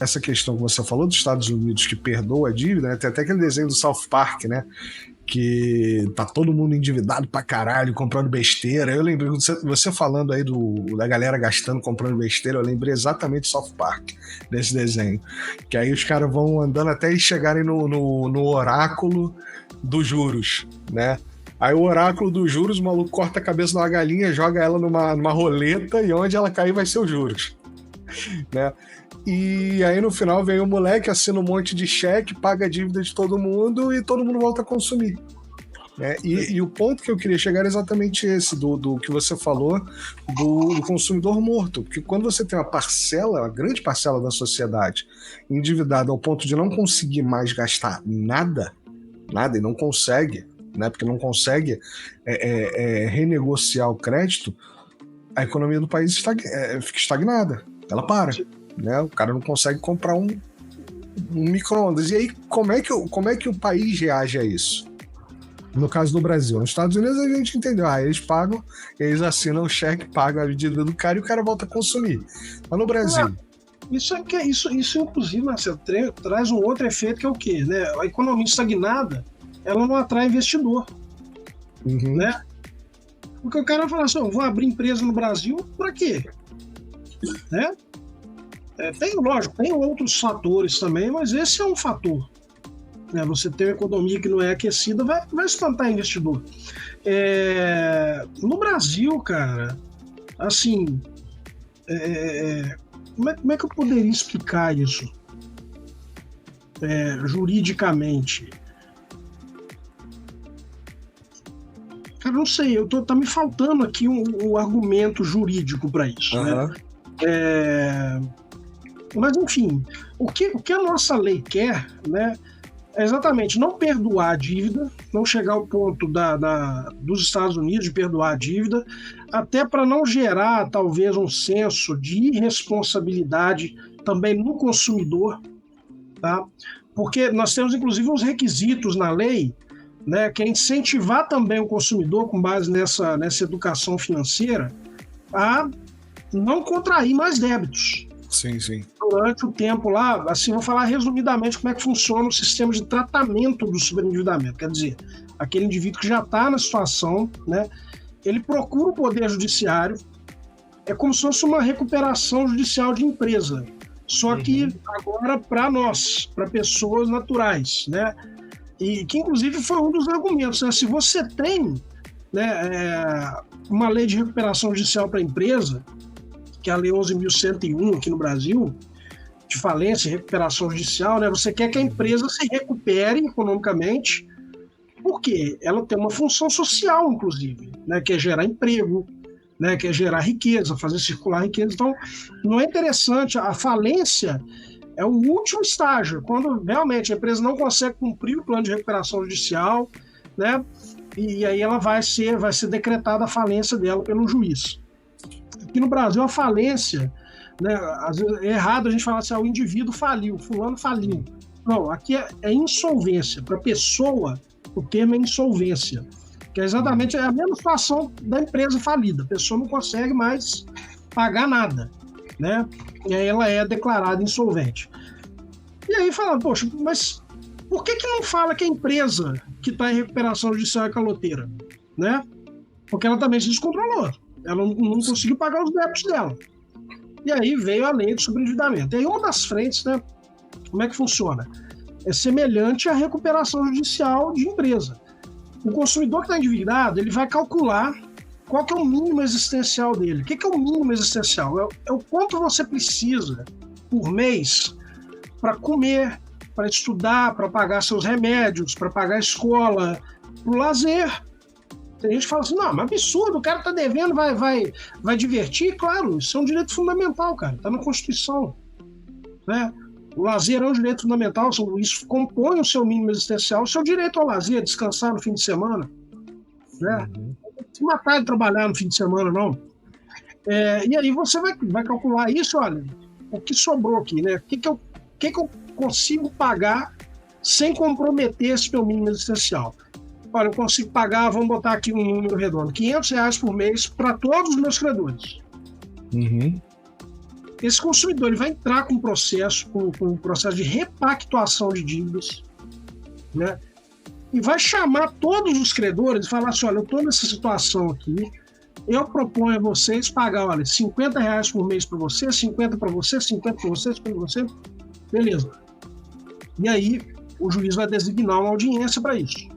essa questão que você falou dos Estados Unidos que perdoa a dívida, né? Tem até aquele desenho do South Park, né? Que tá todo mundo endividado pra caralho, comprando besteira. Eu lembrei, você falando aí da galera gastando, comprando besteira, eu lembrei exatamente do South Park, desse desenho. Que aí os caras vão andando até eles chegarem no oráculo dos juros, né? Aí o oráculo dos juros, o maluco corta a cabeça de uma galinha, joga ela numa roleta e onde ela cair vai ser os juros, né? E aí no final vem o moleque, assina um monte de cheque, paga a dívida de todo mundo e todo mundo volta a consumir, né? E o ponto que eu queria chegar é exatamente esse, do que você falou do consumidor morto. Porque quando você tem uma grande parcela da sociedade endividada ao ponto de não conseguir mais gastar nada, e não consegue, né? Porque não consegue renegociar o crédito, a economia do país fica estagnada, ela para. Né? O cara não consegue comprar um micro-ondas. E aí, como é que o país reage a isso? No caso do Brasil. Nos Estados Unidos a gente entendeu. Eles pagam, eles assinam o cheque, pagam a dívida do cara e o cara volta a consumir. Mas no Brasil... Isso inclusive, Marcelo, traz um outro efeito que é o quê? Né? A economia estagnada, ela não atrai investidor. Uhum. Né? Porque o cara fala assim, eu vou abrir empresa no Brasil, pra quê? Né? Tem outros fatores também, mas esse é um fator. Né? Você tem uma economia que não é aquecida, vai espantar investidor. No Brasil, cara, assim, como é que eu poderia explicar isso juridicamente? Cara, não sei, tá me faltando aqui um argumento jurídico para isso. Uhum. Né? Mas, enfim, o que a nossa lei quer, né, é exatamente não perdoar a dívida, não chegar ao ponto dos Estados Unidos de perdoar a dívida, até para não gerar, talvez, um senso de irresponsabilidade também no consumidor, tá? Porque nós temos, inclusive, uns requisitos na lei, né, que é incentivar também o consumidor, com base nessa educação financeira, a não contrair mais débitos. Sim, sim. Durante o tempo lá, assim, vou falar resumidamente como é que funciona o sistema de tratamento do sobreendividamento. Quer dizer, aquele indivíduo que já está na situação, né, ele procura o Poder Judiciário, é como se fosse uma recuperação judicial de empresa, só que agora para nós, para pessoas naturais, né, e que inclusive foi um dos argumentos, né, se você tem, né, uma lei de recuperação judicial para a empresa, que é a Lei 11.101 aqui no Brasil, de falência e recuperação judicial, né? Você quer que a empresa se recupere economicamente, porque ela tem uma função social, inclusive, né? Que é gerar emprego, né? Que é gerar riqueza, fazer circular riqueza. Então, não é interessante, a falência é o último estágio, quando realmente a empresa não consegue cumprir o plano de recuperação judicial, né? E aí ela vai ser decretada a falência dela pelo juiz. Aqui no Brasil, a falência, né, às vezes é errado a gente falar assim, o indivíduo faliu, fulano faliu. Não, aqui é insolvência. Para a pessoa, o termo é insolvência, que é exatamente a mesma situação da empresa falida. A pessoa não consegue mais pagar nada, né? E aí ela é declarada insolvente. E aí fala, poxa, mas por que não fala que a empresa que está em recuperação judicial é caloteira? Né? Porque ela também se descontrolou. Ela não conseguiu pagar os débitos dela. E aí veio a lei do sobreendividamento. E aí uma das frentes, né, como é que funciona? É semelhante à recuperação judicial de empresa. O consumidor que está endividado, ele vai calcular qual que é o mínimo existencial dele. O que é o mínimo existencial? É o quanto você precisa por mês para comer, para estudar, para pagar seus remédios, para pagar a escola, para o lazer. Tem gente que fala assim, não, mas absurdo, o cara tá devendo, vai divertir. Claro, isso é um direito fundamental, cara, tá na Constituição. Né? O lazer é um direito fundamental, isso compõe o seu mínimo existencial, o seu direito ao lazer, descansar no fim de semana. Né? Não matar de trabalhar no fim de semana, não. E aí você vai calcular isso, olha, o que sobrou aqui, né? O que eu consigo pagar sem comprometer esse meu mínimo existencial? Olha, eu consigo pagar, vamos botar aqui um número redondo, R$500 por mês para todos os meus credores. esse consumidor ele vai entrar com um processo de repactuação de dívidas, né? E vai chamar todos os credores e falar assim, olha, eu estou nessa situação aqui, eu proponho a vocês pagar, olha, R$50 por mês para você, 50 para você, 50 para você, 50 para você, beleza. E aí o juiz vai designar uma audiência para isso.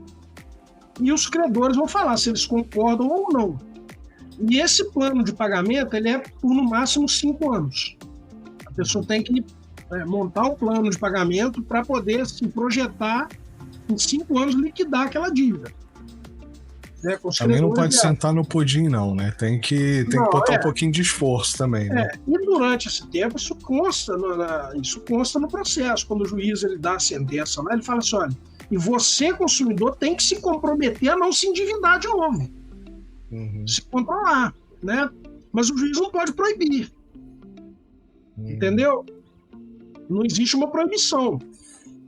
E os credores vão falar se eles concordam ou não. E esse plano de pagamento, ele é por no máximo 5 anos. A pessoa tem que montar um plano de pagamento para poder se projetar em 5 anos liquidar aquela dívida. Né? Também não pode sentar no pudim, não, né? Tem que botar um pouquinho de esforço também. Né? E durante esse tempo, isso consta no processo. Quando o juiz ele dá a sentença lá, ele fala assim, olha, e você, consumidor, tem que se comprometer a não se endividar de novo. Se controlar, né? Mas o juiz não pode proibir. Entendeu? Não existe uma proibição.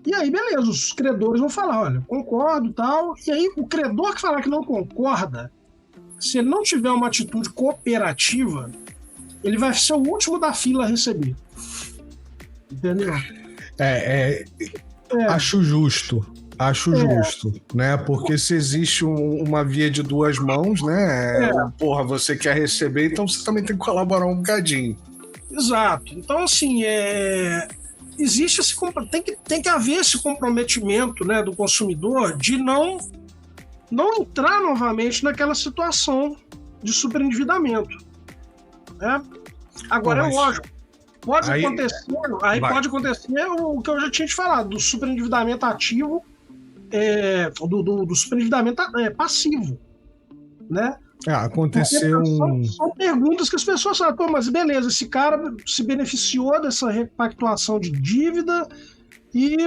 E aí, beleza, os credores vão falar, olha, concordo, tal. E aí, o credor que falar que não concorda, se ele não tiver uma atitude cooperativa, ele vai ser o último da fila a receber. Entendeu? Acho justo. Justo, né? Porque se existe uma via de duas mãos, né? Porra, você quer receber, então você também tem que colaborar um bocadinho. Exato. Então, assim, existe tem que haver esse comprometimento, né, do consumidor de não entrar novamente naquela situação de superendividamento. Né? Agora, é lógico, pode acontecer o que eu já tinha te falado, do superendividamento ativo, do superendividamento passivo, né? Aconteceu são perguntas que as pessoas falam, pô, mas beleza, esse cara se beneficiou dessa repactuação de dívida,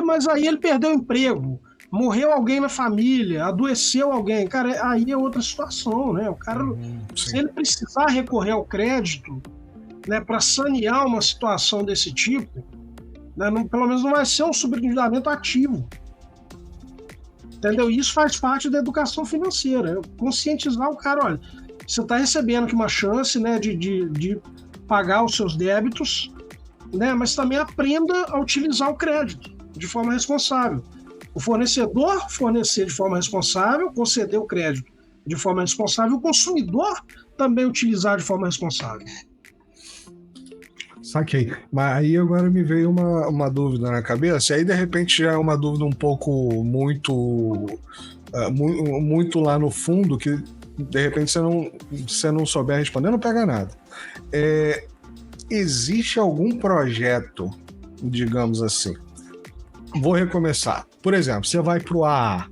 mas aí ele perdeu o emprego, morreu alguém na família, adoeceu alguém, cara, aí é outra situação, né? O cara, se ele precisar recorrer ao crédito, né, para sanear uma situação desse tipo, né, pelo menos não vai ser um superendividamento ativo. Entendeu? Isso faz parte da educação financeira. Conscientizar o cara, olha, você está recebendo aqui uma chance, né, de pagar os seus débitos, né, mas também aprenda a utilizar o crédito de forma responsável. O fornecedor fornecer de forma responsável, conceder o crédito de forma responsável, o consumidor também utilizar de forma responsável. Saquei. Mas aí agora me veio uma dúvida na cabeça, e aí de repente já é uma dúvida um pouco muito lá no fundo, que de repente você não souber responder, não pega nada. Existe algum projeto, digamos assim, vou recomeçar. Por exemplo, você vai para o AA,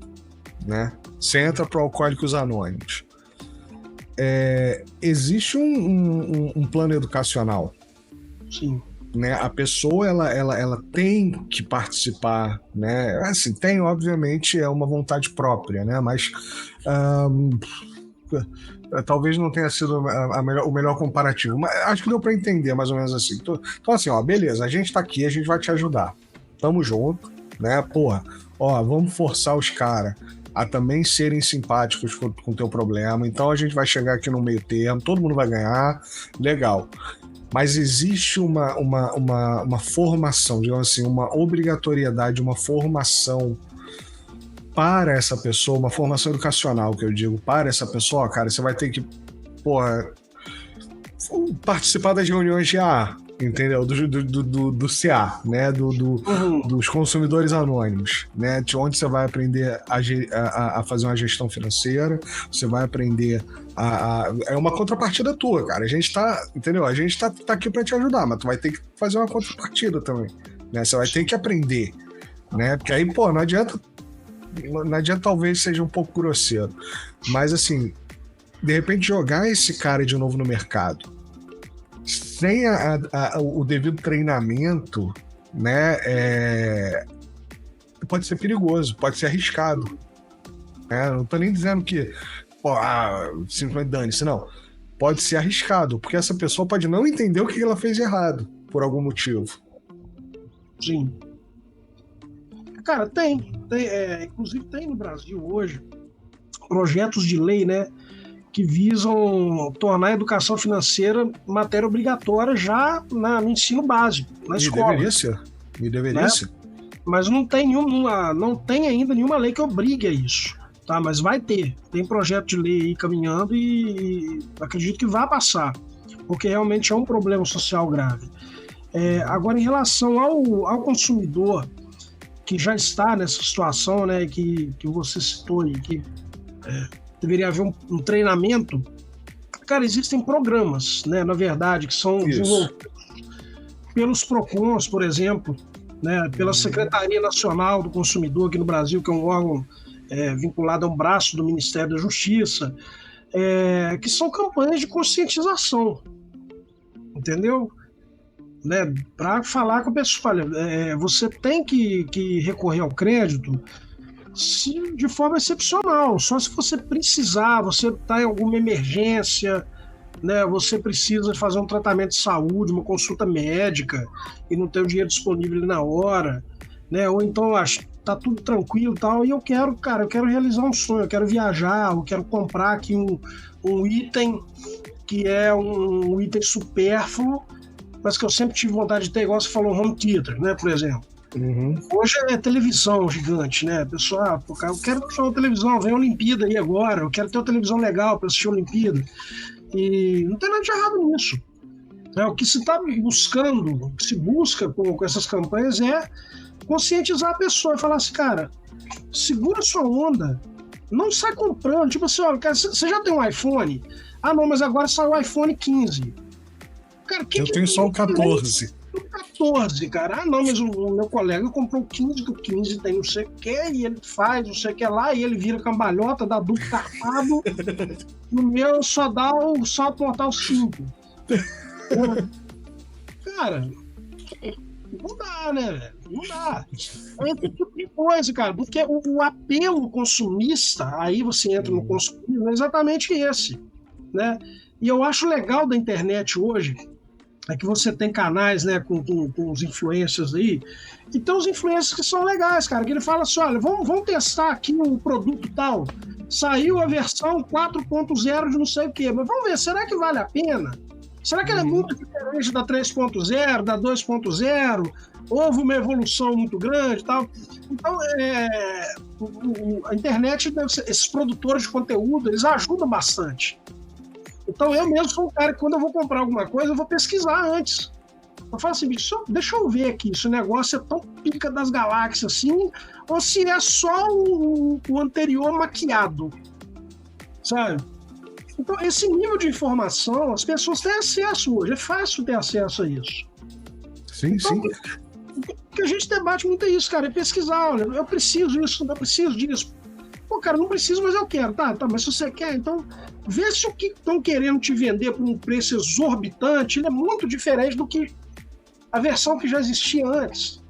né? Você entra para o Alcoólicos Anônimos. Existe um plano educacional. Sim. Né? A pessoa ela tem que participar, né? Assim, tem, obviamente, uma vontade própria, né? Mas talvez não tenha sido o melhor comparativo, mas acho que deu para entender mais ou menos assim. Então assim, ó, beleza, a gente tá aqui, a gente vai te ajudar, tamo junto, né? Porra, ó, vamos forçar os caras a também serem simpáticos com o teu problema, então a gente vai chegar aqui no meio termo, todo mundo vai ganhar, legal. Mas existe uma formação, digamos assim, uma obrigatoriedade, uma formação para essa pessoa, uma formação educacional, que eu digo, para essa pessoa, cara, você vai ter que, porra, participar das reuniões de AA, entendeu? Do CA, né? Dos consumidores anônimos, né? De onde você vai aprender a fazer uma gestão financeira, você vai aprender é uma contrapartida tua, cara. A gente tá, entendeu? A gente tá aqui para te ajudar, mas tu vai ter que fazer uma contrapartida também, né? Você vai ter que aprender, né? Porque aí, pô, não adianta talvez seja um pouco grosseiro, mas assim, de repente jogar esse cara de novo no mercado sem o devido treinamento, né, pode ser perigoso, pode ser arriscado. Não tô nem dizendo que simplesmente dane-se, não. Pode ser arriscado, porque essa pessoa pode não entender o que ela fez de errado, por algum motivo. Sim. Cara, inclusive tem no Brasil hoje projetos de lei, né, que visam tornar a educação financeira matéria obrigatória já no ensino básico, na escola. Deveria ser. Mas não tem ainda nenhuma lei que obrigue a isso. Tá? Mas vai ter. Tem projeto de lei aí caminhando e acredito que vai passar, porque realmente é um problema social grave. Agora, em relação ao consumidor que já está nessa situação, né, que você citou aí, que deveria haver um treinamento. Cara, existem programas, né, na verdade, que são desenvolvidos pelos PROCONs, por exemplo, né, pela Secretaria Nacional do Consumidor aqui no Brasil, que é um órgão vinculado a um braço do Ministério da Justiça, que são campanhas de conscientização, entendeu? Né, para falar com a pessoa, olha, você tem que recorrer ao crédito de forma excepcional, só se você precisar, você está em alguma emergência, né, você precisa fazer um tratamento de saúde, uma consulta médica e não tem o dinheiro disponível na hora, né, ou então tá tudo tranquilo e tal, e eu quero realizar um sonho, eu quero viajar, eu quero comprar aqui um item que é um item supérfluo, mas que eu sempre tive vontade de ter, igual você falou, um home theater, né, por exemplo. Uhum. Hoje é televisão gigante, né? Pessoal, eu quero ter uma televisão, vem a Olimpíada aí agora, eu quero ter uma televisão legal para assistir a Olimpíada. E não tem nada de errado nisso. O que se está buscando, o que se busca com essas campanhas é conscientizar a pessoa e falar assim, cara, segura sua onda, não sai comprando. Tipo assim, olha, cara, você já tem um iPhone? Ah, não, mas agora saiu o iPhone 15. Cara, eu tenho só o 14. O 14, cara. Ah, não, mas o meu colega comprou o 15, que o 15 tem não sei o que, e ele faz não sei o que lá, e ele vira cambalhota, dá duplo carpado, e o meu só dá o salto mortal 5. Cara, não dá, né, velho? Não dá. É esse tipo de coisa, cara, porque o apelo consumista, aí você entra no consumismo, é exatamente esse, né? E eu acho legal da internet hoje é que você tem canais, né, com os influencers aí, e tem os influencers que são legais, cara, que ele fala assim, olha, vamos testar aqui um produto tal, saiu a versão 4.0 de não sei o quê, mas vamos ver, será que vale a pena? Será que ela é muito diferente da 3.0, da 2.0? Houve uma evolução muito grande e tal? Então, a internet, esses produtores de conteúdo, eles ajudam bastante. Então, eu mesmo sou um cara que quando eu vou comprar alguma coisa, eu vou pesquisar antes. Eu falo assim, bicho, deixa eu ver aqui se o negócio é tão pica das galáxias assim, ou se é só o anterior maquiado, sabe? Então, esse nível de informação, as pessoas têm acesso hoje, é fácil ter acesso a isso. Sim, então, sim. O que a gente debate muito é isso, cara, é pesquisar, olha, eu preciso disso, eu preciso disso. Pô, cara, não preciso, mas eu quero. Tá, mas se você quer, então vê se o que estão querendo te vender por um preço exorbitante, ele é muito diferente do que a versão que já existia antes.